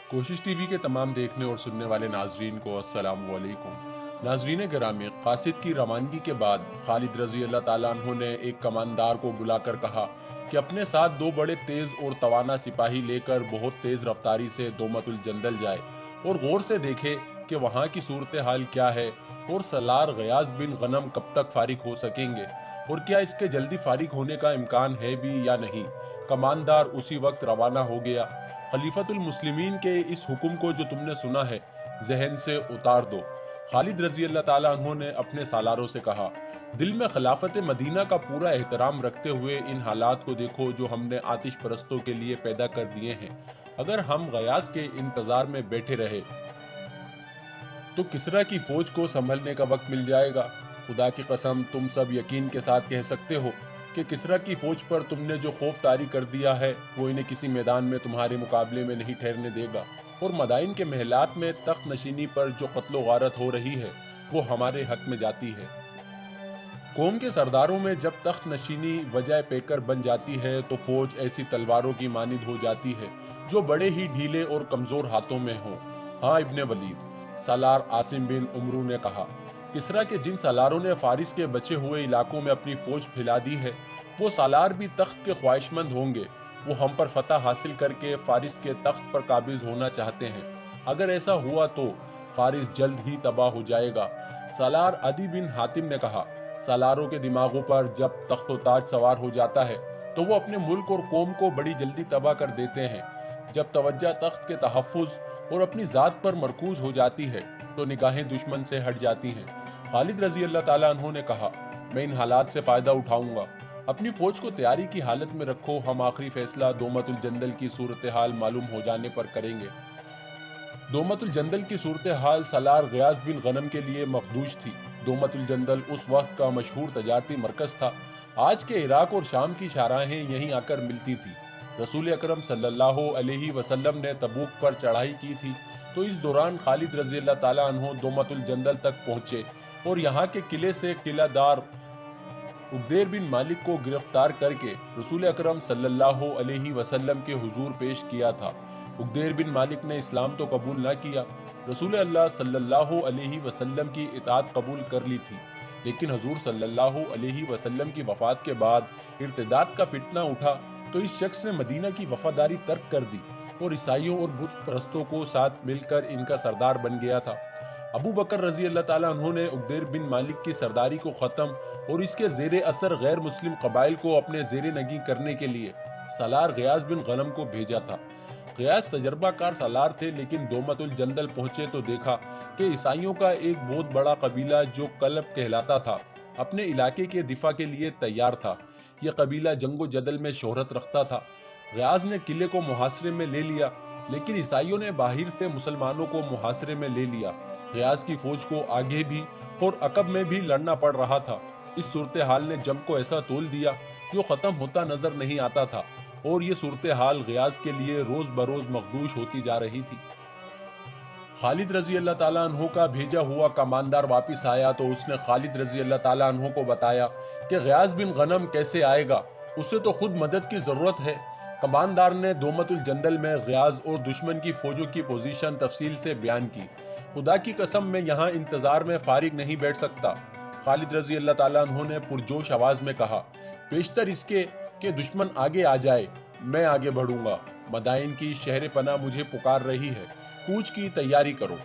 کوشش T V کے تمام دیکھنے اور سننے والے ناظرین کو السلام علیکم۔ ناظرین گرامی، قاصد کی روانگی کے بعد خالد رضی اللہ تعالیٰ عنہ نے ایک کماندار کو بلا کر کہا کہ اپنے ساتھ دو بڑے تیز اور توانا سپاہی لے کر بہت تیز رفتاری سے دومت الجندل جائے اور غور سے دیکھے کہ وہاں کی صورتحال کیا ہے اور سالار غیاث بن غنم کب تک فارغ ہو سکیں گے اور کیا اس کے جلدی فارغ ہونے کا امکان ہے بھی یا نہیں۔ کماندار اسی وقت روانہ ہو گیا۔ خلیفۃ المسلمین کے اس حکم کو جو تم نے سنا ہے ذہن سے اتار دو۔ خالد رضی اللہ تعالیٰ عنہ نے اپنے سالاروں سے کہا، دل میں خلافت مدینہ کا پورا احترام رکھتے ہوئے ان حالات کو دیکھو جو ہم نے آتش پرستوں کے لیے پیدا کر دیے ہیں۔ اگر ہم غیاث کے انتظار میں بیٹھے رہے تو کسریٰ کی فوج کو سنبھلنے کا وقت مل جائے گا۔ خدا کی قسم تم سب یقین کے ساتھ کہہ سکتے ہو کہ کسریٰ کی فوج پر تم نے جو خوف طاری کر دیا ہے وہ انہیں کسی میدان میں تمہارے مقابلے میں نہیں ٹھہرنے دے گا، اور مدائن کے محلات میں تخت نشینی پر جو قتل و غارت ہو رہی ہے وہ ہمارے حق میں جاتی ہے۔ قوم کے سرداروں میں جب تخت نشینی وجہ پیکر بن جاتی ہے تو فوج ایسی تلواروں کی مانند ہو جاتی ہے جو بڑے ہی ڈھیلے اور کمزور ہاتھوں میں ہوں۔ ہاں ابن ولید، سالار عاصم بن عمرو نے کہا، کسریٰ کے جن سالاروں نے فارس کے بچے ہوئے علاقوں میں اپنی فوج پھیلا دی ہے وہ سالار بھی تخت کے خواہشمند ہوں گے۔ وہ ہم پر فتح حاصل کر کے فارس کے تخت پر قابض ہونا چاہتے ہیں۔ اگر ایسا ہوا تو فارس جلد ہی تباہ ہو جائے گا۔ سالار عدی بن حاتم نے کہا، سالاروں کے دماغوں پر جب تخت و تاج سوار ہو جاتا ہے تو وہ اپنے ملک اور قوم کو بڑی جلدی تباہ کر دیتے ہیں۔ جب توجہ تخت کے تحفظ اور اپنی ذات پر مرکوز ہو جاتی ہے تو نگاہیں دشمن سے ہٹ جاتی ہیں۔ خالد رضی اللہ تعالیٰ عنہ نے کہا، میں ان حالات سے فائدہ اٹھاؤں گا۔ اپنی فوج کو تیاری کی حالت میں رکھو، ہم آخری فیصلہ دومت الجندل کی صورتحال معلوم ہو جانے پر کریں گے۔ دومت الجندل کی صورتحال سالار غیاث بن غنم کے لیے مخدوش تھی۔ دومت الجندل اس وقت کا مشہور تجارتی مرکز تھا۔ آج کے عراق اور شام کی شاہراہیں یہیں آ کر ملتی تھی۔ رسول اکرم صلی اللہ علیہ وسلم نے تبوک پر چڑھائی کی تھی تو اس دوران خالد رضی اللہ تعالیٰ عنہ دومت الجندل تک پہنچے اور یہاں کے قلعے سے قلعہ دار عقدیر بن مالک کو گرفتار کر کے رسول اکرم صلی اللہ علیہ وسلم کے حضور پیش کیا تھا۔ عقدیر بن مالک نے اسلام تو قبول نہ کیا، رسول اللہ صلی اللہ علیہ وسلم کی اطاعت قبول کر لی تھی، لیکن حضور صلی اللہ علیہ وسلم کی وفات کے بعد ارتداد کا فتنہ اٹھا تو اس شخص نے مدینہ کی وفاداری ترک کر دی اور عیسائیوں اور بت پرستوں کو ساتھ مل کر ان کا سردار بن گیا تھا۔ ابو بکر رضی اللہ تعالیٰ عنہ نے عقدیر بن مالک کی سرداری کو ختم اور اس کے زیر اثر غیر مسلم قبائل کو اپنے زیر نگیں کرنے کے لیے سالار غیاث بن غنم کو بھیجا تھا۔ غیاث تجربہ کار سالار تھے، لیکن دومت الجندل پہنچے تو دیکھا کہ عیسائیوں کا ایک بہت بڑا قبیلہ جو کلب کہلاتا تھا اپنے علاقے کے دفاع کے لیے تیار تھا۔ یہ قبیلہ جنگ و جدل میں شہرت رکھتا تھا۔ غیاث نے قلعے کو محاصرے میں لے لیا، لیکن عیسائیوں نے باہر سے مسلمانوں کو محاصرے میں لے لیا۔ غیاث کی فوج کو آگے بھی اور عقب میں بھی لڑنا پڑ رہا تھا۔ اس صورتحال نے جنگ کو ایسا تول دیا جو ختم ہوتا نظر نہیں آتا تھا، اور یہ صورتحال غیاث کے لیے روز بروز مخدوش ہوتی جا رہی تھی۔ خالد رضی اللہ تعالیٰ عنہ کا بھیجا ہوا کماندار واپس آیا تو اس نے خالد رضی اللہ تعالیٰ عنہ کو بتایا کہ غیاث بن غنم کیسے آئے گا، اسے تو خود مدد کی ضرورت ہے۔ کماندار نے دومت الجندل میں غیاث اور دشمن کی فوجوں کی پوزیشن تفصیل سے بیان کی۔ خدا کی قسم میں یہاں انتظار میں فارغ نہیں بیٹھ سکتا، خالد رضی اللہ تعالیٰ عنہ نے پرجوش آواز میں کہا، پیشتر اس کے کہ دشمن آگے آ جائے میں آگے بڑھوں گا۔ مدائن کی شہر پناہ مجھے پکار رہی ہے، کوچ کی تیاری کرو۔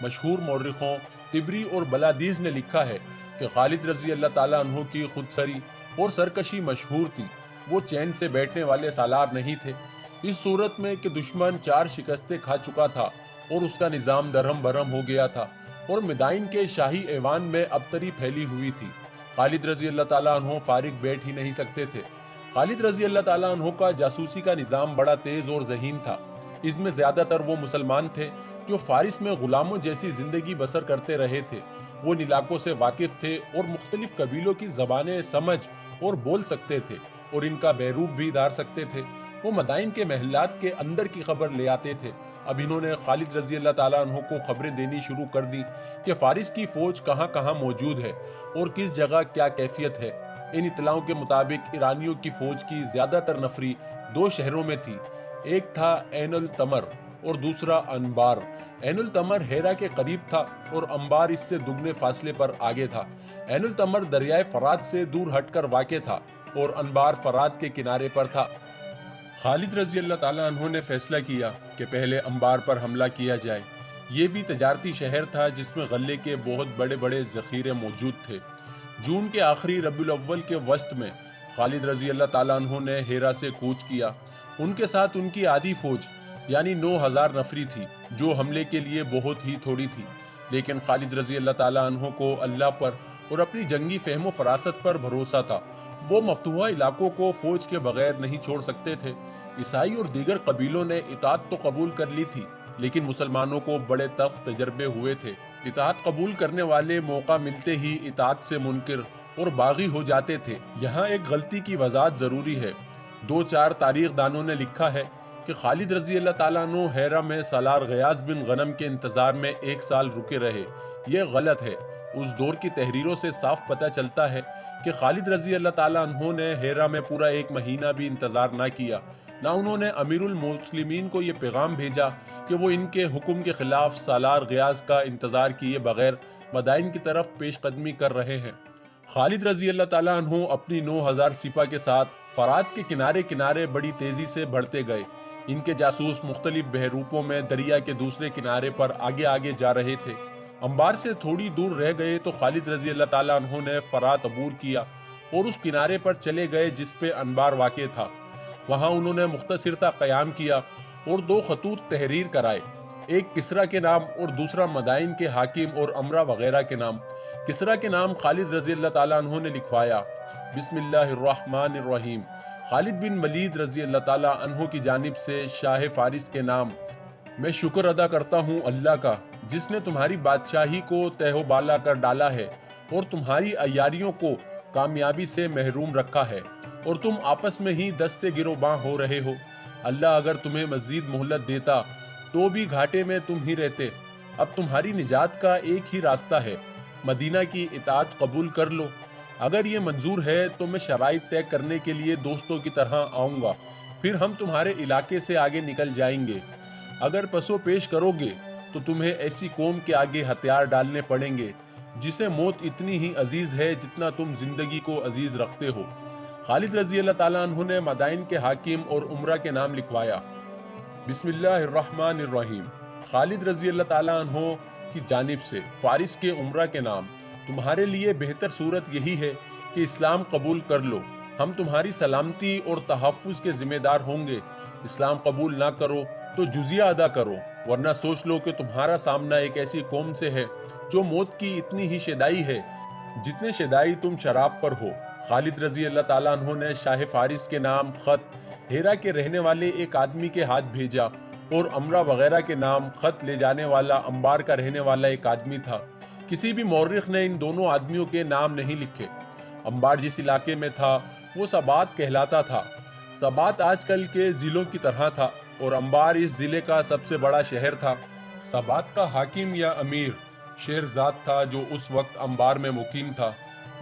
مشہور مورخوں طبری اور بلادیز نے لکھا ہے کہ خالد رضی اللہ تعالیٰ عنہ کی خودسری اور سرکشی مشہور تھی، وہ چین سے بیٹھنے والے سالار نہیں تھے۔ اس صورت میں کہ دشمن 4 شکستیں کھا چکا تھا اور اس کا نظام درہم برہم ہو گیا تھا اور مدائن کے شاہی ایوان میں ابتری پھیلی ہوئی تھی، خالد رضی اللہ تعالیٰ عنہ فارغ بیٹھ ہی نہیں سکتے تھے۔ خالد رضی اللہ تعالیٰ عنہ کا جاسوسی کا نظام بڑا تیز اور ذہین تھا۔ اس میں زیادہ تر وہ مسلمان تھے جو فارس میں غلاموں جیسی زندگی بسر کرتے رہے تھے۔ وہ ان علاقوں سے واقف تھے اور مختلف قبیلوں کی زبانیں سمجھ اور بول سکتے تھے اور ان کا بیروب بھی دار سکتے تھے۔ وہ مدائن کے محلات کے اندر کی خبر لے آتے تھے۔ اب انہوں نے خالد رضی اللہ تعالیٰ عنہ کو خبریں دینی شروع کر دی کہ فارس کی فوج کہاں کہاں موجود ہے اور کس جگہ کیا کیفیت ہے۔ ان اطلاعوں کے مطابق ایرانیوں کی فوج کی زیادہ تر نفری 2 شہروں میں تھی۔ ایک تھا عین التمر اور دوسرا انبار۔ عین التمر ہیرا کے قریب تھا اور انبار اس سے دگنے فاصلے پر آگے تھا۔ عین التمر دریائے فرات سے دور ہٹ کر واقع تھا اور انبار فرات کے کنارے پر تھا۔ خالد رضی اللہ تعالیٰ عنہ نے فیصلہ کیا کہ پہلے انبار پر حملہ کیا جائے۔ یہ بھی تجارتی شہر تھا جس میں غلے کے بہت بڑے بڑے ذخیرے موجود تھے۔ جون کے آخری ربیع الاول کے وسط میں خالد رضی اللہ تعالیٰ عنہ نے ہیرا سے کوچ کیا۔ ان کے ساتھ ان کی آدھی فوج یعنی 9000 نفری تھی، جو حملے کے لیے بہت ہی تھوڑی تھی، لیکن خالد رضی اللہ تعالیٰ عنہ کو اللہ پر اور اپنی جنگی فہم و فراست پر بھروسہ تھا۔ وہ مفتوحہ علاقوں کو فوج کے بغیر نہیں چھوڑ سکتے تھے۔ عیسائی اور دیگر قبیلوں نے اطاعت تو قبول کر لی تھی، لیکن مسلمانوں کو بڑے تلخ تجربے ہوئے تھے۔ اطاعت قبول کرنے والے موقع ملتے ہی اطاعت سے منکر اور باغی ہو جاتے تھے۔ یہاں ایک غلطی کی وضاحت ضروری ہے۔ 2-4 تاریخ دانوں نے لکھا ہے کہ خالد رضی اللہ تعالیٰ عنہ ہیرا میں سالار غیاث بن غنم کے انتظار میں 1 سال رکے رہے۔ یہ غلط ہے۔ اس دور کی تحریروں سے صاف پتہ چلتا ہے کہ خالد رضی اللہ تعالیٰ عنہ نے ہیرا میں پورا 1 مہینہ بھی انتظار نہ کیا، نہ انہوں نے امیر المسلمین کو یہ پیغام بھیجا کہ وہ ان کے حکم کے خلاف سالار غیاث کا انتظار کیے بغیر مدائن کی طرف پیش قدمی کر رہے ہیں۔ خالد رضی اللہ تعالیٰ عنہ اپنی 9000 سپاہ کے ساتھ فرات کے کنارے کنارے بڑی تیزی سے بڑھتے گئے۔ ان کے جاسوس مختلف بحیروپوں میں دریا کے دوسرے کنارے پر آگے آگے جا رہے تھے۔ انبار سے تھوڑی دور رہ گئے تو خالد رضی اللہ تعالیٰ عنہ نے فرات عبور کیا اور اس کنارے پر چلے گئے جس پہ انبار واقع تھا۔ وہاں انہوں نے مختصر سا قیام کیا اور 2 خطوط تحریر کرائے، ایک کسریٰ کے نام اور دوسرا مدائن کے حاکم اور امراء وغیرہ کے نام۔ کسریٰ کے نام خالد رضی اللہ تعالیٰ عنہ نے لکھوایا، بسم اللہ الرحمن الرحیم، خالد بن ولید رضی اللہ تعالیٰ عنہ کی جانب سے شاہ فارس کے نام۔ میں شکر ادا کرتا ہوں اللہ کا، جس نے تمہاری بادشاہی کو تہ و بالا کر ڈالا ہے اور تمہاری عیاریوں کو کامیابی سے محروم رکھا ہے، اور تم آپس میں ہی دستے گروباں ہو رہے ہو۔ اللہ اگر تمہیں مزید مہلت دیتا تو بھی گھاٹے میں تم ہی رہتے۔ اب تمہاری نجات کا ایک ہی راستہ ہے، مدینہ کی اطاعت قبول کر لو۔ اگر یہ منظور ہے تو میں شرائط طے کرنے کے لیے دوستوں کی طرح آؤں گا، پھر ہم تمہارے علاقے سے آگے نکل جائیں گے۔ اگر پسو پیش کرو گے تو تمہیں ایسی قوم کے آگے ہتھیار ڈالنے پڑیں گے جسے موت اتنی ہی عزیز ہے جتنا تم زندگی کو عزیز رکھتے ہو۔ خالد رضی اللہ تعالیٰ عنہ نے مدائن کے حاکم اور امراء کے نام لکھوایا، بسم اللہ الرحمن الرحیم، خالد رضی اللہ تعالیٰ عنہ کی جانب سے فارس کے امراء کے نام۔ تمہارے لیے بہتر صورت یہی ہے کہ اسلام قبول کر لو، ہم تمہاری سلامتی اور تحفظ کے ذمہ دار ہوں گے۔ اسلام قبول نہ کرو تو جزیہ ادا کرو، ورنہ سوچ لو کہ تمہارا سامنا ایک ایسی قوم سے ہے جو موت کی اتنی ہی شیدائی ہے جتنے شیدائی تم شراب پر ہو۔ خالد رضی اللہ تعالیٰ عنہ نے شاہ فارس کے نام خط ہیرا کے رہنے والے ایک آدمی کے ہاتھ بھیجا، اور امراء وغیرہ کے نام خط لے جانے والا انبار کا رہنے والا ایک آدمی تھا۔ کسی بھی مورخ نے ان دونوں آدمیوں کے نام نہیں لکھے۔ انبار جس علاقے میں تھا وہ سبات کہلاتا تھا۔ سبات آج کل کے ضلعوں کی طرح تھا اور انبار اس ضلع کا سب سے بڑا شہر تھا۔ سبات کا حاکم یا امیر شیرزاد تھا جو اس وقت انبار میں مقیم تھا۔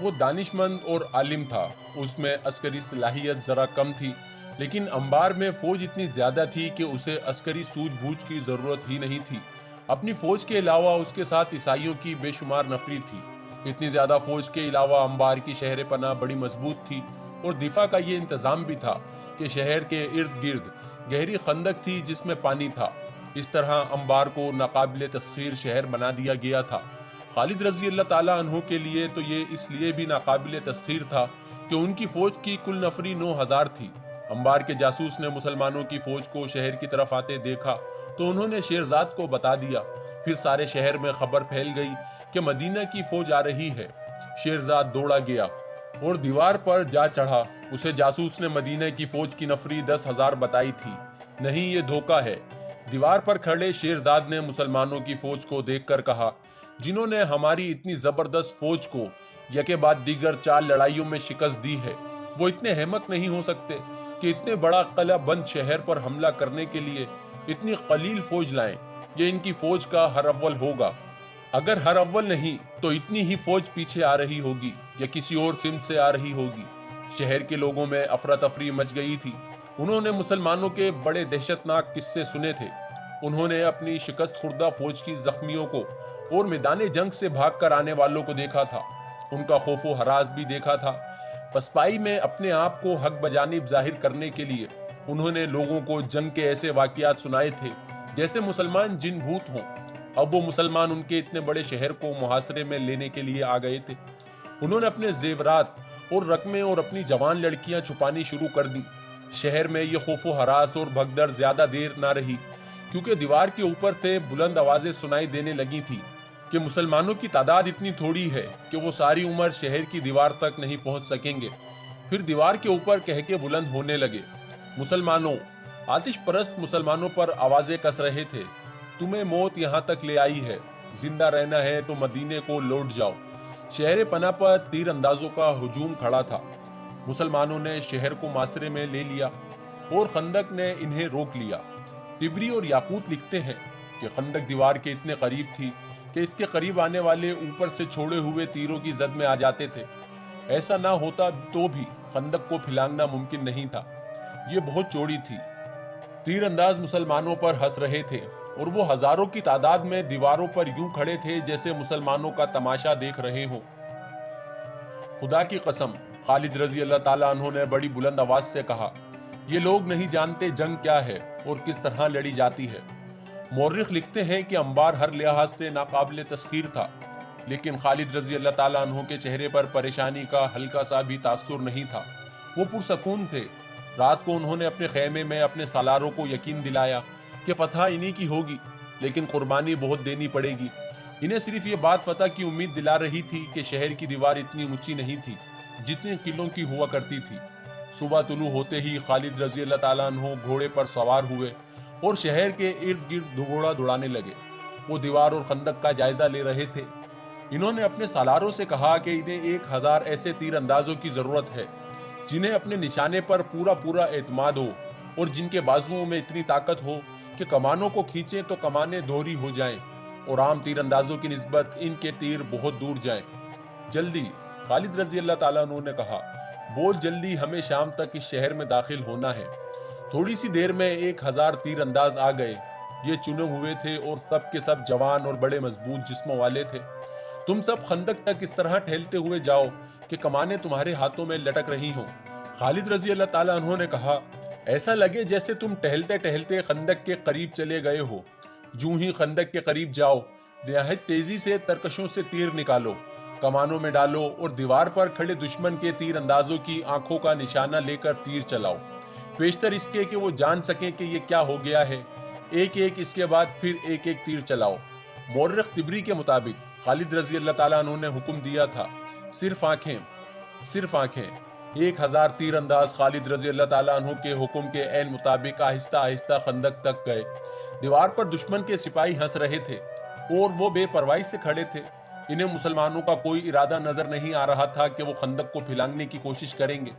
وہ دانش مند اور عالم تھا۔ اس میں عسکری صلاحیت ذرا کم تھی، لیکن انبار میں فوج اتنی زیادہ تھی کہ اسے عسکری سوجھ بوجھ کی ضرورت ہی نہیں تھی۔ اپنی فوج کے علاوہ اس کے ساتھ عیسائیوں کی بے شمار نفری تھی۔ اتنی زیادہ فوج کے علاوہ انبار کی شہر پناہ بڑی مضبوط تھی، اور دفاع کا یہ انتظام بھی تھا کہ شہر کے ارد گرد گہری خندق تھی جس میں پانی تھا۔ اس طرح انبار کو ناقابل تسخیر شہر بنا دیا گیا تھا۔ خالد رضی اللہ تعالیٰ عنہ کے لیے تو یہ اس لیے بھی ناقابل تسخیر تھا کہ ان کی فوج کی کل نفری 9000 تھی۔ انبار کے جاسوس نے مسلمانوں کی فوج کو شہر کی طرف آتے دیکھا تو انہوں نے شیرزاد کو بتا دیا۔ پھر سارے شہر میں خبر پھیل گئی کہ مدینہ کی فوج آ رہی ہے۔ شیرزاد دوڑا گیا اور دیوار پر جا چڑھا۔ اسے جاسوس نے مدینہ کی فوج کی نفری 10,000 بتائی تھی۔ نہیں، یہ دھوکہ ہے۔ دیوار پر کھڑے شیرزاد نے مسلمانوں کی فوج کو دیکھ کر کہا، جنہوں نے ہماری اتنی زبردست فوج کو یکے بعد دیگر 4 لڑائیوں میں شکست دی ہے، وہ اتنے احمق نہیں ہو سکتے کہ اتنے بڑا قلعہ بند شہر پر حملہ کرنے کے لیے اتنی قلیل فوج لائیں۔ یہ ان کی فوج کا ہر اول ہوگا۔ اگر ہر اول نہیں تو اتنی ہی فوج پیچھے آ رہی ہوگی یا کسی اور سمت سے آ رہی ہوگی۔ شہر کے لوگوں میں افراتفری مچ گئی تھی۔ انہوں نے مسلمانوں کے بڑے دہشتناک قصے سنے تھے۔ انہوں نے اپنی شکست خوردہ فوج کی زخمیوں کو اور میدان جنگ سے بھاگ کر آنے والوں کو دیکھا تھا، ان کا خوف و ہراس بھی دیکھا تھا۔ پسپائی میں اپنے آپ کو حق بجانب ظاہر کرنے کے لیے انہوں نے لوگوں کو جنگ کے ایسے واقعات سنائے تھے جیسے مسلمان جن بھوت ہوں۔ اب وہ مسلمان ان کے اتنے بڑے شہر کو محاصرے میں لینے کے لیے آ گئے تھے۔ انہوں نے اپنے زیورات اور رقمیں اور اپنی جوان لڑکیاں چھپانی شروع کر دی۔ شہر میں یہ خوف و ہراس اور بھگدڑ زیادہ دیر نہ رہی، کیونکہ دیوار کے اوپر سے بلند آوازیں سنائی دینے لگی تھی کہ مسلمانوں کی تعداد اتنی تھوڑی ہے کہ وہ ساری عمر شہر کی دیوار تک نہیں پہنچ سکیں گے۔ پھر دیوار کے اوپر کہکے بلند ہونے لگے، مسلمانوں، آتش پرست مسلمانوں پر آوازیں کس رہے تھے، تمہیں موت یہاں تک لے آئی ہے، زندہ رہنا ہے تو مدینے کو لوٹ جاؤ۔ شہر پناہ پر تیر اندازوں کا ہجوم کھڑا تھا۔ مسلمانوں نے شہر کو محاصرے میں لے لیا اور خندق نے انہیں روک لیا۔ طبری اور یاقوت لکھتے ہیں کہ خندق دیوار کے اتنے قریب تھی کہ اس کے قریب آنے والے اوپر سے چھوڑے ہوئے تیروں کی زد میں آ جاتے تھے۔ ایسا نہ ہوتا تو بھی خندق کو پھلانگنا ممکن نہیں تھا، یہ بہت چوڑی تھی۔ تیر انداز مسلمانوں پر ہنس رہے تھے اور وہ ہزاروں کی تعداد میں دیواروں پر یوں کھڑے تھے جیسے مسلمانوں کا تماشا دیکھ رہے ہوں۔ خدا کی قسم، خالد رضی اللہ تعالیٰ عنہ نے بڑی بلند آواز سے کہا، یہ لوگ نہیں جانتے جنگ کیا ہے اور کس طرح لڑی جاتی ہے۔ مورخ لکھتے ہیں کہ انبار ہر لحاظ سے ناقابل تسخیر تھا، لیکن خالد رضی اللہ تعالیٰ عنہ کے چہرے پر پریشانی کا ہلکا سا بھی تاثر نہیں تھا۔ وہ پرسکون تھے۔ رات کو انہوں نے اپنے خیمے میں اپنے سالاروں کو یقین دلایا کہ فتح انہی کی ہوگی، لیکن قربانی بہت دینی پڑے گی۔ انہیں صرف یہ بات فتح کی امید دلا رہی تھی کہ شہر کی دیوار اتنی اونچی نہیں تھی جتنی قلعوں کی ہوا کرتی تھی۔ صبح طلوع ہوتے ہی خالد رضی اللہ تعالیٰ عنہ گھوڑے پر سوار ہوئے اور شہر کے ارد گرد گھوڑا دوڑانے لگے۔ وہ دیوار اور خندق کا جائزہ لے رہے تھے۔ انہوں نے اپنے سالاروں سے کہا کہ انہیں 1000 ایسے تیر اندازوں کی ضرورت ہے جنہیں اپنے نشانے پر پورا اعتماد ہو اور جن کے بازوؤں میں اتنی طاقت ہو کہ کمانوں کو کھینچیں تو کمانیں دوہری ہو جائیں اور عام تیر اندازوں کی نسبت ان کے تیر بہت دور جائیں۔ جلدی، خالد رضی اللہ تعالیٰ عنہ نے کہا، بہت جلدی ہمیں شام تک اس شہر میں داخل ہونا ہے۔ تھوڑی سی دیر میں 1000 تیر انداز آ گئے۔ یہ چنے ہوئے تھے اور سب کے سب جوان اور بڑے مضبوط جسموں والے تھے۔ تم سب خندق تک اس طرح ٹھیلتے ہوئے جاؤ کہ کمانیں تمہارے ہاتھوں میں لٹک رہی ہوں۔ خالد رضی اللہ تعالیٰ عنہ نے کہا، ایسا لگے جیسے تم ٹہلتے ٹہلتے خندق کے قریب چلے گئے ہو۔ جوں ہی خندق کے قریب جاؤ، نہایت تیزی سے ترکشوں سے تیر نکالو، کمانوں میں ڈالو اور دیوار پر کھڑے دشمن کے تیر اندازوں کی آنکھوں کا نشانہ لے کر تیر چلاؤ، پیشتر اس کے کہ وہ جان سکیں کہ یہ کیا ہو گیا ہے۔ ایک اس کے بعد پھر ایک تیر چلاؤ۔ مورخ طبری کے مطابق خالد رضی اللہ تعالیٰ عنہ نے حکم دیا تھا، صرف آنکھیں۔ 1000 تیر انداز خالد رضی اللہ تعالیٰ عنہ کے حکم کے عین مطابق آہستہ آہستہ خندق تک گئے۔ دیوار پر دشمن کے سپاہی ہنس رہے تھے اور وہ بے پرواہی سے کھڑے تھے۔ انہیں مسلمانوں کا کوئی ارادہ نظر نہیں آ رہا تھا کہ وہ خندق کو پھلانگنے کی کوشش کریں گے۔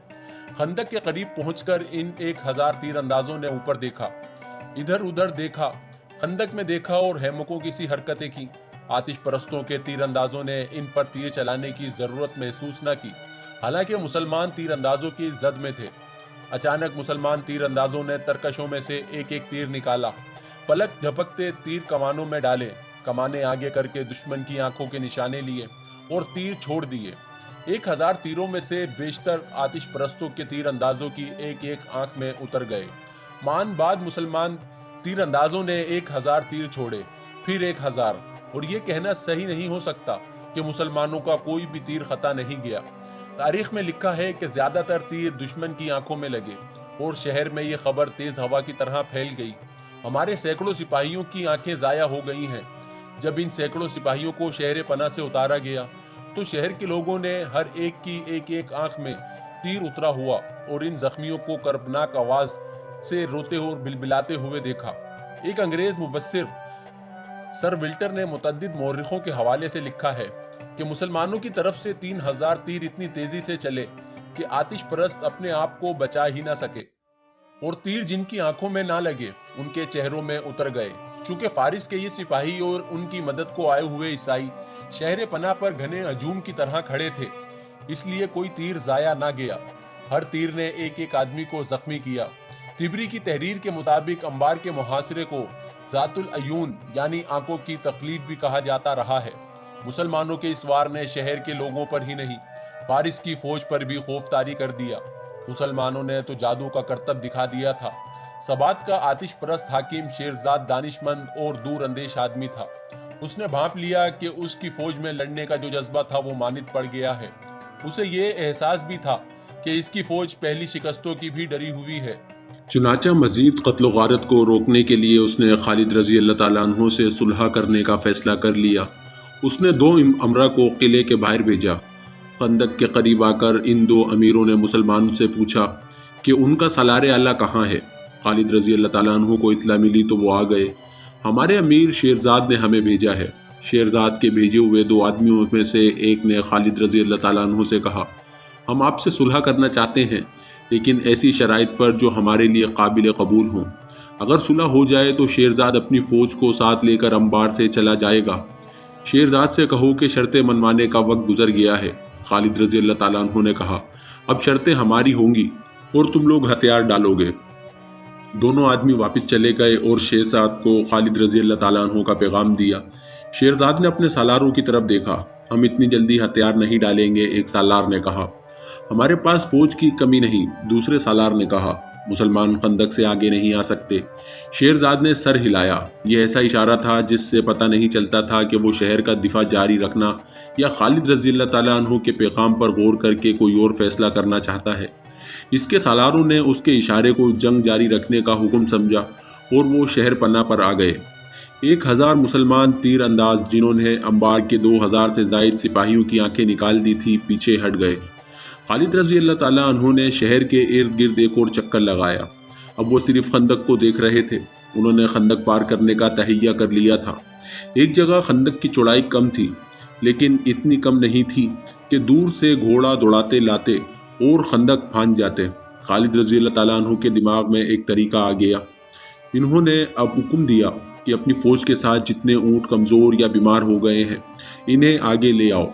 خندق کے قریب پہنچ کر ان 1000 تیر اندازوں نے اوپر دیکھا، ادھر ادھر دیکھا، خندق میں دیکھا اور ہیمکوں کی سی حرکتیں کی۔ آتش پرستوں کے تیر اندازوں نے ان پر تیر چلانے کی ضرورت محسوس نہ کی، حالانکہ مسلمان تیر اندازوں کی زد میں تھے۔ اچانک مسلمان تیر اندازوں نے ترکشوں میں سے ایک تیر نکالا، پلک جھپکتے تیر کمانوں میں ڈالے، کمانے آگے کر کے دشمن کی آنکھوں کے نشانے لیے اور تیر چھوڑ دیے۔ 1000 تیروں میں سے بیشتر آتش پرستوں کے تیر اندازوں کی ایک آنکھ میں اتر گئے۔ مان بعد مسلمان تیر اندازوں نے 1000 تیر چھوڑے، پھر 1000، اور یہ کہنا صحیح نہیں ہو سکتا کہ مسلمانوں کا کوئی بھی تیر خطا نہیں گیا۔ تاریخ میں لکھا ہے کہ زیادہ تر تیر دشمن کی آنکھوں میں لگے اور شہر میں یہ خبر تیز ہوا کی طرح پھیل گئی، ہمارے سینکڑوں سپاہیوں کی آنکھیں ضائع ہو گئی ہیں۔ جب ان سینکڑوں سپاہیوں کو شہر پناہ سے اتارا گیا تو شہر کے لوگوں نے ہر ایک کی ایک آنکھ میں تیر اترا ہوا اور ان زخمیوں کو کربناک آواز سے روتے اور بلبلاتے ہوئے دیکھا۔ ایک انگریز مبصر سر ولٹر نے متعدد مورخوں کے حوالے سے لکھا ہے کہ مسلمانوں کی طرف سے 3000 تیر اتنی تیزی سے چلے کہ آتش پرست اپنے آپ کو بچا ہی نہ سکے، اور تیر جن کی آنکھوں میں نہ لگے ان کے چہروں میں اتر گئے۔ چونکہ فارس کے یہ سپاہی اور ان کی مدد کو آئے ہوئے عیسائی شہر پناہ پر گھنے ہجوم کی طرح کھڑے تھے، اس لیے کوئی تیر ضائع نہ گیا۔ ہر تیر نے ایک آدمی کو زخمی کیا۔ طبری کی تحریر کے مطابق انبار کے محاصرے کو ذات العیون یعنی آنکھوں کی تقلید بھی کہا جاتا رہا ہے۔ مسلمانوں کے اس وار نے شہر کے لوگوں پر ہی نہیں، فارس کی فوج پر بھی خوف طاری کر دیا۔ مسلمانوں نے تو جادو کا کرتب دکھا دیا تھا۔ سبات کا آتش پرست حاکم شیرزاد دانشمند اور دور اندیش آدمی تھا۔ اس نے بھانپ لیا کہ اس کی فوج میں لڑنے کا جو جذبہ تھا وہ مانت پڑ گیا ہے۔ اسے یہ احساس بھی تھا کہ اس کی فوج پہلی شکستوں کی بھی ڈری ہوئی ہے۔ چنانچہ مزید قتل و غارت کو روکنے کے لیے اس نے خالد رضی اللہ تعالیٰ عنہ سے صلح کرنے کا فیصلہ کر لیا۔ اس نے 2 امراء کو قلعے کے باہر بھیجا۔ خندق کے قریب آ کر ان 2 امیروں نے مسلمانوں سے پوچھا کہ ان کا سالار اعلیٰ کہاں ہے۔ خالد رضی اللہ تعالیٰ عنہ کو اطلاع ملی تو وہ آ گئے۔ ہمارے امیر شیرزاد نے ہمیں بھیجا ہے۔ شیرزاد کے بھیجے ہوئے 2 آدمیوں میں سے ایک نے خالد رضی اللہ تعالیٰ عنہ سے کہا، ہم آپ سے صلح کرنا چاہتے ہیں، لیکن ایسی شرائط پر جو ہمارے لیے قابل قبول ہوں۔ اگر صلح ہو جائے تو شیرزاد اپنی فوج کو ساتھ لے کر انبار سے چلا جائے گا۔ شیرزاد سے کہو کہ شرطیں منوانے کا وقت گزر گیا ہے۔ خالد رضی اللہ تعالیٰ عنہ نے کہا، اب شرطیں ہماری ہوں گی اور تم لوگ ہتھیار ڈالو گے۔ دونوں آدمی واپس چلے گئے اور شیرزاد کو خالد رضی اللہ تعالیٰ عنہ کا پیغام دیا۔ شیرزاد نے اپنے سالاروں کی طرف دیکھا۔ ہم اتنی جلدی ہتھیار نہیں ڈالیں گے، ایک سالار نے کہا۔ ہمارے پاس فوج کی کمی نہیں، دوسرے سالار نے کہا۔ مسلمان خندق سے آگے نہیں آ سکتے۔ شیرزاد نے سر ہلایا۔ یہ ایسا اشارہ تھا جس سے پتہ نہیں چلتا تھا کہ وہ شہر کا دفاع جاری رکھنا یا خالد رضی اللہ تعالیٰ عنہ کے پیغام پر غور کر کے کوئی اور فیصلہ کرنا چاہتا ہے۔ اس کے سالاروں نے اس کے اشارے کو جنگ جاری رکھنے کا حکم سمجھا اور وہ شہر پناہ پر آ گئے۔ 1000 مسلمان تیر انداز جنہوں نے انبار کے 2000 سے زائد سپاہیوں کی آنکھیں نکال دی تھی پیچھے ہٹ گئے۔ خالد رضی اللہ تعالیٰ عنہ نے شہر کے ارد گرد ایک اور چکر لگایا۔ اب وہ صرف خندق کو دیکھ رہے تھے۔ انہوں نے خندق پار کرنے کا تہیہ کر لیا تھا۔ ایک جگہ خندق کی چوڑائی کم تھی، لیکن اتنی کم نہیں تھی کہ دور سے گھوڑا دوڑاتے لاتے اور خندق پھانچ جاتے۔ خالد رضی اللہ تعالیٰ عنہ کے دماغ میں ایک طریقہ آ گیا۔ انہوں نے اب حکم دیا کہ اپنی فوج کے ساتھ جتنے اونٹ کمزور یا بیمار ہو گئے ہیں انہیں آگے لے آؤ۔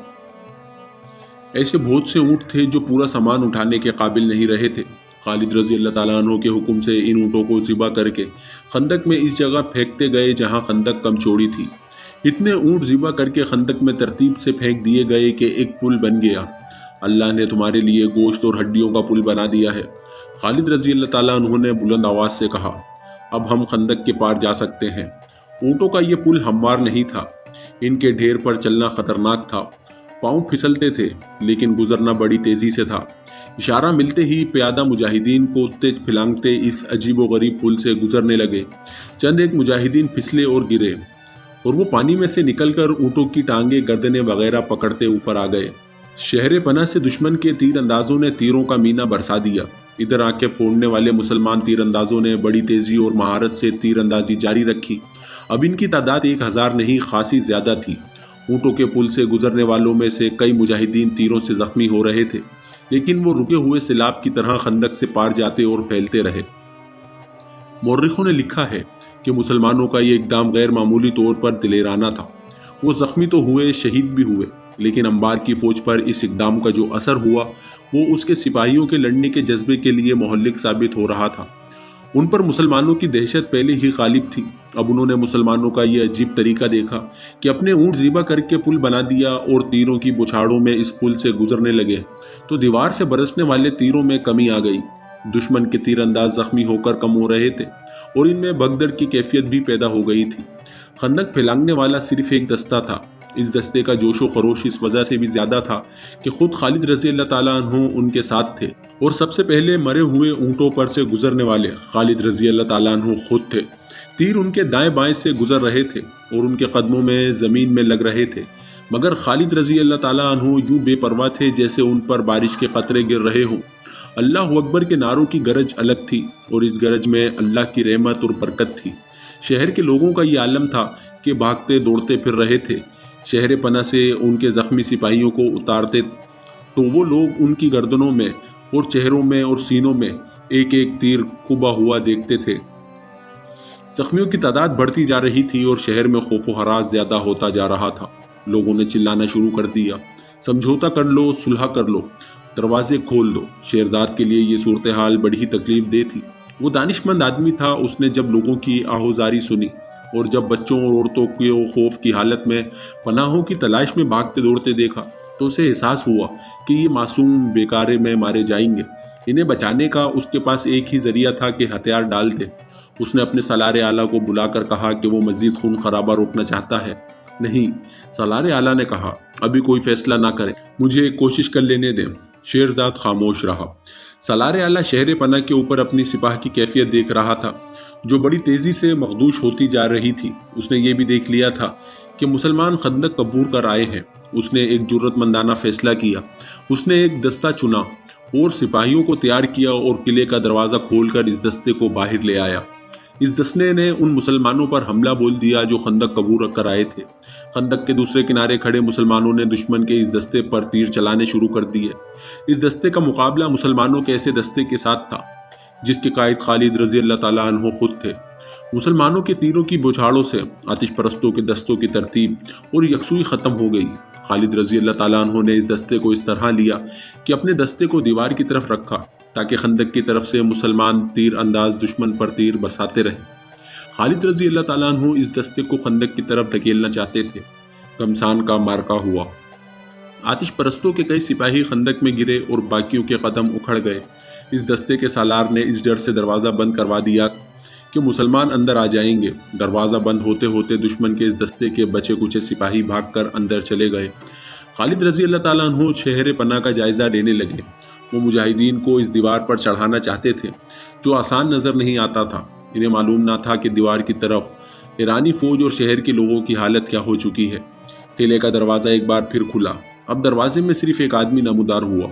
ایسے بہت سے اونٹ تھے جو پورا سامان اٹھانے کے قابل نہیں رہے تھے۔ خالد رضی اللہ تعالیٰ عنہ کے حکم سے ان اونٹوں کو ذبح کر کے خندق میں اس جگہ پھینکتے گئے جہاں خندق کم چوڑی تھی۔ اتنے اونٹ ذبح کر کے خندق میں ترتیب سے پھینک دیے گئے کہ ایک پل بن گیا۔ اللہ نے تمہارے لیے گوشت اور ہڈیوں کا پل بنا دیا ہے۔ خالد رضی اللہ تعالیٰ عنہ نے بلند آواز سے کہا، اب ہم خندق کے پار جا سکتے ہیں۔ اونٹوں کا یہ پل ہموار نہیں تھا۔ ان کے ڈھیر پر چلنا خطرناک تھا۔ پاؤں پھسلتے تھے، لیکن گزرنا بڑی تیزی سے تھا۔ اشارہ ملتے ہی پیادہ مجاہدین کو تیز پھلانگتے اس عجیب و غریب پل سے گزرنے لگے۔ چند ایک مجاہدین پھسلے اور گرے، اور وہ پانی میں سے نکل کر اونٹوں کی ٹانگیں، گردنیں وغیرہ پکڑتے اوپر آ گئے۔ شہر پناہ سے دشمن کے تیر اندازوں نے تیروں کا مینا برسا دیا۔ ادھر آنکھیں پھوڑنے والے مسلمان تیر اندازوں نے بڑی تیزی اور مہارت سے تیر اندازی جاری رکھی۔ اب ان کی تعداد 1000 نہیں، خاصی زیادہ تھی۔ اونٹوں کے پل سے گزرنے والوں میں سے کئی مجاہدین تیروں سے زخمی ہو رہے تھے، لیکن وہ رکے ہوئے سیلاب کی طرح خندق سے پار جاتے اور پھیلتے رہے۔ مورخوں نے لکھا ہے کہ مسلمانوں کا یہ اقدام غیر معمولی طور پر دلیرانہ تھا۔ وہ زخمی تو ہوئے، شہید بھی ہوئے، لیکن انبار کی فوج پر اس اقدام کا جو اثر ہوا وہ اس کے سپاہیوں کے لڑنے کے جذبے کے لیے مہلک ثابت ہو رہا تھا۔ ان پر مسلمانوں کی دہشت پہلے ہی غالب تھی۔ اب انہوں نے مسلمانوں کا یہ عجیب طریقہ دیکھا کہ اپنے اونٹ ذبح کر کے پل بنا دیا اور تیروں کی بچھاڑوں میں اس پل سے گزرنے لگے تو دیوار سے برسنے والے تیروں میں کمی آ گئی۔ دشمن کے تیر انداز زخمی ہو کر کم ہو رہے تھے اور ان میں بھگدڑ کی کیفیت بھی پیدا ہو گئی تھی۔ خندق پھیلانگنے والا صرف ایک دستہ تھا۔ اس دستے کا جوش و خروش اس وجہ سے بھی زیادہ تھا کہ خود خالد رضی اللہ تعالیٰ عنہ ان کے ساتھ تھے، اور سب سے پہلے مرے ہوئے اونٹوں پر سے گزرنے والے خالد رضی اللہ تعالیٰ عنہ خود تھے۔ تیر ان کے دائیں بائیں سے گزر رہے تھے اور ان کے قدموں میں زمین میں لگ رہے تھے، مگر خالد رضی اللہ تعالیٰ عنہ یوں بے پرواہ تھے جیسے ان پر بارش کے قطرے گر رہے ہوں۔ اللہ اکبر کے نعروں کی گرج الگ تھی، اور اس گرج میں اللہ کی رحمت اور برکت تھی۔ شہر کے لوگوں کا یہ عالم تھا کہ بھاگتے دوڑتے پھر رہے تھے۔ شہر پناہ سے ان کے زخمی سپاہیوں کو اتارتے تو وہ لوگ ان کی گردنوں میں اور چہروں میں اور سینوں میں ایک ایک تیر کھبا ہوا دیکھتے تھے۔ زخمیوں کی تعداد بڑھتی جا رہی تھی اور شہر میں خوف و ہراس زیادہ ہوتا جا رہا تھا۔ لوگوں نے چلانا شروع کر دیا، سمجھوتا کر لو، صلح کر لو، دروازے کھول دو۔ شیرزاد کے لیے یہ صورتحال بڑی ہی تکلیف دہ تھی۔ وہ دانشمند آدمی تھا۔ اس نے جب لوگوں کی آہوزاری سنی اور جب بچوں اور عورتوں کو خوف کی حالت میں پناہوں کی تلاش میں بھاگتے دوڑتے دیکھا تو اسے احساس ہوا کہ یہ معصوم بیکارے میں مارے جائیں گے۔ انہیں بچانے کا اس کے پاس ایک ہی ذریعہ تھا کہ ہتھیار ڈال دے۔ اس نے اپنے سالار اعلیٰ کو بلا کر کہا کہ وہ مزید خون خرابہ روکنا چاہتا ہے۔ نہیں، سالار اعلیٰ نے کہا، ابھی کوئی فیصلہ نہ کریں، مجھے ایک کوشش کر لینے دیں۔ شیرزاد خاموش رہا۔ سالار اعلیٰ شہر پناہ کے اوپر اپنی سپاہ کی کیفیت دیکھ رہا تھا جو بڑی تیزی سے مخدوش ہوتی جا رہی تھی۔ اس نے یہ بھی دیکھ لیا تھا کہ مسلمان خندق عبور کر آئے ہیں۔ اس نے ایک جرأت مندانہ فیصلہ کیا۔ اس نے ایک دستہ چنا اور سپاہیوں کو تیار کیا اور قلعے کا دروازہ کھول کر اس دستے کو باہر لے آیا۔ اس دستے نے ان مسلمانوں پر حملہ بول دیا جو خندق عبور کر آئے تھے۔ خندق کے دوسرے کنارے کھڑے مسلمانوں نے دشمن کے اس دستے پر تیر چلانے شروع کر دیے۔ اس دستے کا مقابلہ مسلمانوں کے ایسے دستے کے ساتھ تھا جس کے قائد خالد رضی اللہ تعالیٰ عنہ خود تھے۔ مسلمانوں کے تیروں کی بوچھاڑوں سے آتش پرستوں کے دستوں کی ترتیب اور یکسوئی ختم ہو گئی۔ خالد رضی اللہ تعالیٰ عنہ نے اس دستے کو اس طرح لیا کہ اپنے دستے کو دیوار کی طرف رکھا تاکہ خندق کی طرف سے مسلمان تیر انداز دشمن پر تیر برساتے رہیں۔ خالد رضی اللہ تعالیٰ عنہ اس دستے کو خندق کی طرف دھکیلنا چاہتے تھے۔ گھمسان کا مارکا ہوا۔ آتش پرستوں کے کئی سپاہی خندق میں گرے اور باقیوں کے قدم اکھڑ گئے۔ اس دستے کے سالار نے اس ڈر سے دروازہ بند کروا دیا کہ مسلمان اندر آ جائیں گے۔ دروازہ بند ہوتے ہوتے دشمن کے اس دستے کے بچے کچھ سپاہی بھاگ کر اندر چلے گئے۔ خالد رضی اللہ تعالیٰ عنہ شہر پناہ کا جائزہ لینے لگے۔ وہ مجاہدین کو اس دیوار پر چڑھانا چاہتے تھے جو آسان نظر نہیں آتا تھا۔ انہیں معلوم نہ تھا کہ دیوار کی طرف ایرانی فوج اور شہر کے لوگوں کی حالت کیا ہو چکی ہے۔ قلعے کا دروازہ ایک بار پھر کھلا۔ اب دروازے میں صرف ایک آدمی نمودار ہوا۔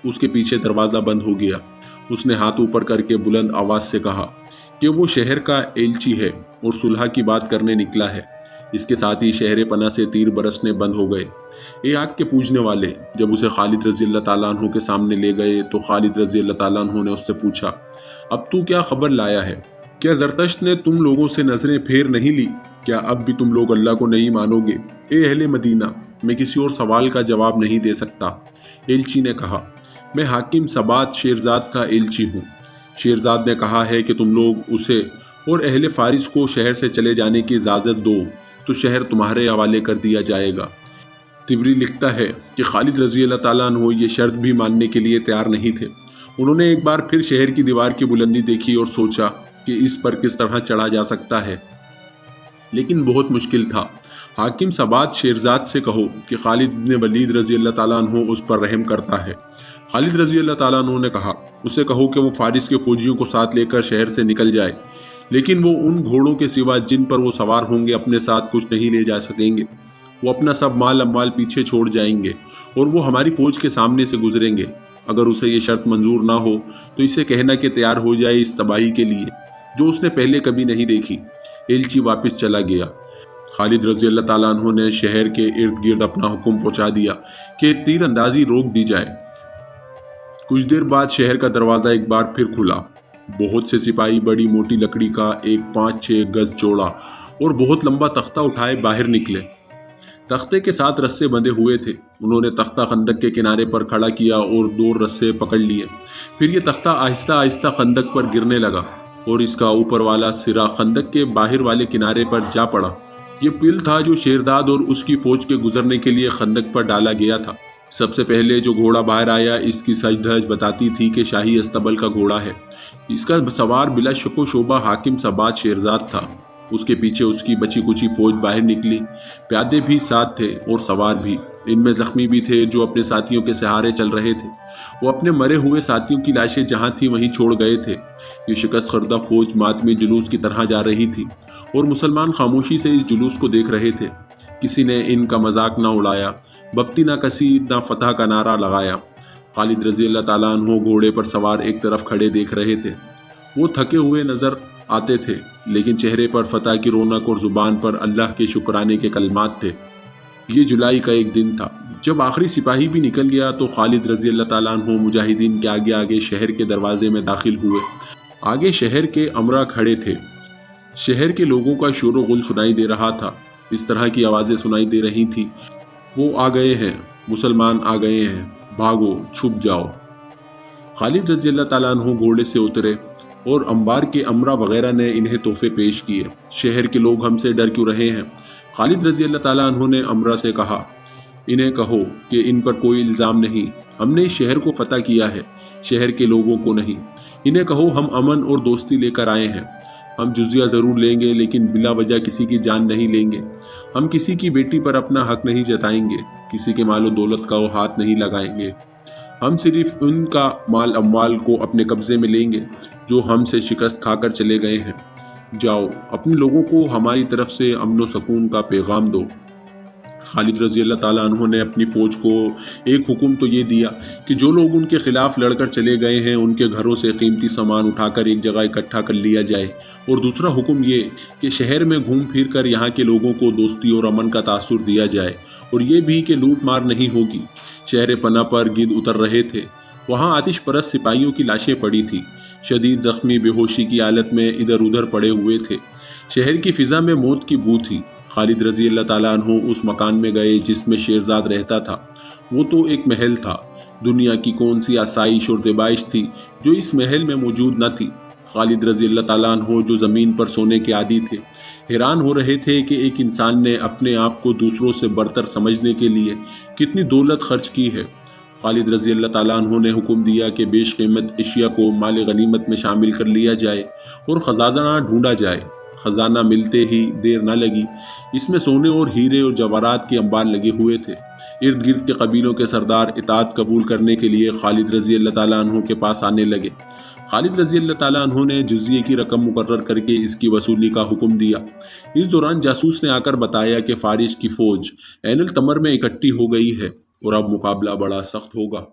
اس کے پیچھے دروازہ بند ہو گیا۔ اس نے ہاتھ اوپر کر کے بلند آواز سے کہا کہ وہ شہر کا ایلچی ہے اور صلح کی بات کرنے نکلا ہے۔ اس کے ساتھ ہی شہر پناہ سے تیر برسنے بند ہو گئے۔ اے آگ کے پوجنے والے، جب اسے خالد رضی اللہ تعالیٰ عنہ کے سامنے لے گئے تو خالد رضی اللہ تعالیٰ عنہ نے اس سے پوچھا، اب تو کیا خبر لایا ہے؟ کیا زرتشت نے تم لوگوں سے نظریں پھیر نہیں لی؟ کیا اب بھی تم لوگ اللہ کو نہیں مانو گے؟ اے اہل مدینہ، میں کسی اور سوال کا جواب نہیں دے سکتا۔ ایلچی نے کہا، میں حاکم سبات شیرزاد کا ایلچی ہوں۔ شیرزاد نے کہا ہے کہ تم لوگ اسے اور اہل فارس کو شہر سے چلے جانے کی اجازت دو تو شہر تمہارے حوالے کر دیا جائے گا۔ طبری لکھتا ہے کہ خالد رضی اللہ تعالیٰ عنہ یہ شرط بھی ماننے کے لیے تیار نہیں تھے۔ انہوں نے ایک بار پھر شہر کی دیوار کی بلندی دیکھی اور سوچا کہ اس پر کس طرح چڑھا جا سکتا ہے، لیکن بہت مشکل تھا۔ حاکم سبات شیرزاد سے کہو کہ خالد بن ولید رضی اللہ تعالیٰ عنہ اس پر رحم کرتا ہے۔ خالد رضی اللہ تعالیٰ عنہ نے کہا، اسے کہو کہ وہ فارس کے فوجیوں کو ساتھ لے کر شہر سے نکل جائے، لیکن وہ ان گھوڑوں کے سوا جن پر وہ سوار ہوں گے اپنے ساتھ کچھ نہیں لے جا سکیں گے۔ وہ اپنا سب مال اموال پیچھے چھوڑ جائیں گے اور وہ ہماری فوج کے سامنے سے گزریں گے۔ اگر اسے یہ شرط منظور نہ ہو تو اسے کہنا کہ تیار ہو جائے اس تباہی کے لیے جو اس نے پہلے کبھی نہیں دیکھی۔ ایلچی واپس چلا گیا۔ خالد رضی اللہ تعالیٰ عنہ نے شہر کے ارد گرد اپنا حکم پہنچا دیا کہ تیر اندازی روک دی جائے۔ کچھ دیر بعد شہر کا دروازہ ایک بار پھر کھلا۔ بہت سے سپاہی بڑی موٹی لکڑی کا ایک 5-6 گز چوڑا اور بہت لمبا تختہ اٹھائے باہر نکلے۔ تختے کے ساتھ رسے بندھے ہوئے تھے۔ انہوں نے تختہ خندق کے کنارے پر کھڑا کیا اور 2 رسے پکڑ لیے۔ پھر یہ تختہ آہستہ آہستہ خندق پر گرنے لگا اور اس کا اوپر والا سرا خندق کے باہر والے کنارے پر جا پڑا۔ یہ پل تھا جو شیرداد اور اس کی فوج کے گزرنے کے لیے خندق پر ڈالا گیا تھا۔ سب سے پہلے جو گھوڑا باہر آیا اس کی سج دھج بتاتی تھی کہ شاہی استبل کا گھوڑا ہے۔ اس کا سوار بلا شک و شبہ حاکم سبات شیرزاد تھا۔ اس کے پیچھے اس کی بچی کچی فوج باہر نکلی۔ پیادے بھی ساتھ تھے اور سوار بھی۔ ان میں زخمی بھی تھے جو اپنے ساتھیوں کے سہارے چل رہے تھے۔ وہ اپنے مرے ہوئے ساتھیوں کی لاشیں جہاں تھی وہیں چھوڑ گئے تھے۔ یہ شکست خوردہ فوج ماتمی جلوس کی طرح جا رہی تھی اور مسلمان خاموشی سے اس جلوس کو دیکھ رہے تھے۔ کسی نے ان کا مذاق نہ اڑایا، بپتی نہ کسی، نہ فتح کا نعرہ لگایا۔ خالد رضی اللہ تعالیٰ عنہ گھوڑے پر سوار ایک طرف کھڑے دیکھ رہے تھے۔ وہ تھکے ہوئے نظر آتے تھے لیکن چہرے پر فتح کی رونق اور زبان پر اللہ کے شکرانے کے کلمات تھے۔ یہ جولائی کا ایک دن تھا۔ جب آخری سپاہی بھی نکل گیا تو خالد رضی اللہ تعالیٰ عنہ مجاہدین کے آگے آگے شہر کے دروازے میں داخل ہوئے۔ آگے شہر کے امرا کھڑے تھے۔ شہر کے لوگوں کا شور و غل سنائی دے رہا تھا۔ اس طرح کی آوازیں سنائی دے رہی تھی، وہ آ گئے ہیں، مسلمان آ گئے ہیں، بھاگو، چھپ جاؤ۔ خالد رضی اللہ تعالیٰ عنہ گھوڑے سے اترے اور انبار کے امرا وغیرہ نے انہیں تحفے پیش کیے۔ شہر کے لوگ ہم سے ڈر کیوں رہے ہیں؟ خالد رضی اللہ تعالیٰ عنہ نے امرا سے کہا، انہیں کہو کہ ان پر کوئی الزام نہیں، ہم نے اس شہر کو فتح کیا ہے، شہر کے لوگوں کو نہیں۔ انہیں کہو ہم امن اور دوستی لے کر آئے ہیں، ہم جزیہ ضرور لیں گے لیکن بلا وجہ کسی کی جان نہیں لیں گے، ہم کسی کی بیٹی پر اپنا حق نہیں جتائیں گے، کسی کے مال و دولت کا ہاتھ نہیں لگائیں گے، ہم صرف ان کا مال اموال کو اپنے قبضے میں لیں گے جو ہم سے شکست کھا کر چلے گئے ہیں۔ جاؤ اپنے لوگوں کو ہماری طرف سے امن و سکون کا پیغام دو۔ خالد رضی اللہ تعالیٰ عنہ نے اپنی فوج کو ایک حکم تو یہ دیا کہ جو لوگ ان کے خلاف لڑ کر چلے گئے ہیں ان کے گھروں سے قیمتی سامان اٹھا کر ایک جگہ اکٹھا کر لیا جائے، اور دوسرا حکم یہ کہ شہر میں گھوم پھر کر یہاں کے لوگوں کو دوستی اور امن کا تاثر دیا جائے، اور یہ بھی کہ لوٹ مار نہیں ہوگی۔ شہر پناہ پر گرد اتر رہے تھے، وہاں آتش پرست سپاہیوں کی لاشیں پڑی تھیں، شدید زخمی بے ہوشی کی حالت میں ادھر ادھر پڑے ہوئے تھے، شہر کی فضا میں موت کی بو تھی۔ خالد رضی اللہ تعالیٰ عنہ اس مکان میں گئے جس میں شیرزاد رہتا تھا، وہ تو ایک محل تھا، دنیا کی کون سی آسائش اور زیبائش تھی جو اس محل میں موجود نہ تھی۔ خالد رضی اللہ تعالیٰ عنہ جو زمین پر سونے کے عادی تھے، حیران ہو رہے تھے کہ ایک انسان نے اپنے آپ کو دوسروں سے برتر سمجھنے کے لیے کتنی دولت خرچ کی ہے۔ خالد رضی اللہ تعالیٰ عنہ نے حکم دیا کہ بیش قیمت اشیاء کو مال غنیمت میں شامل کر لیا جائے اور خزانہ ڈھونڈا جائے۔ خزانہ ملتے ہی دیر نہ لگی، اس میں سونے اور ہیرے اور جواہرات کے انبار لگے ہوئے تھے۔ ارد گرد کے قبیلوں کے سردار اطاعت قبول کرنے کے لیے خالد رضی اللہ تعالیٰ عنہ کے پاس آنے لگے۔ خالد رضی اللہ تعالیٰ عنہ نے جزیے کی رقم مقرر کر کے اس کی وصولی کا حکم دیا۔ اس دوران جاسوس نے آ کر بتایا کہ فارس کی فوج عین التمر میں اکٹھی ہو گئی ہے اور اب مقابلہ بڑا سخت ہوگا۔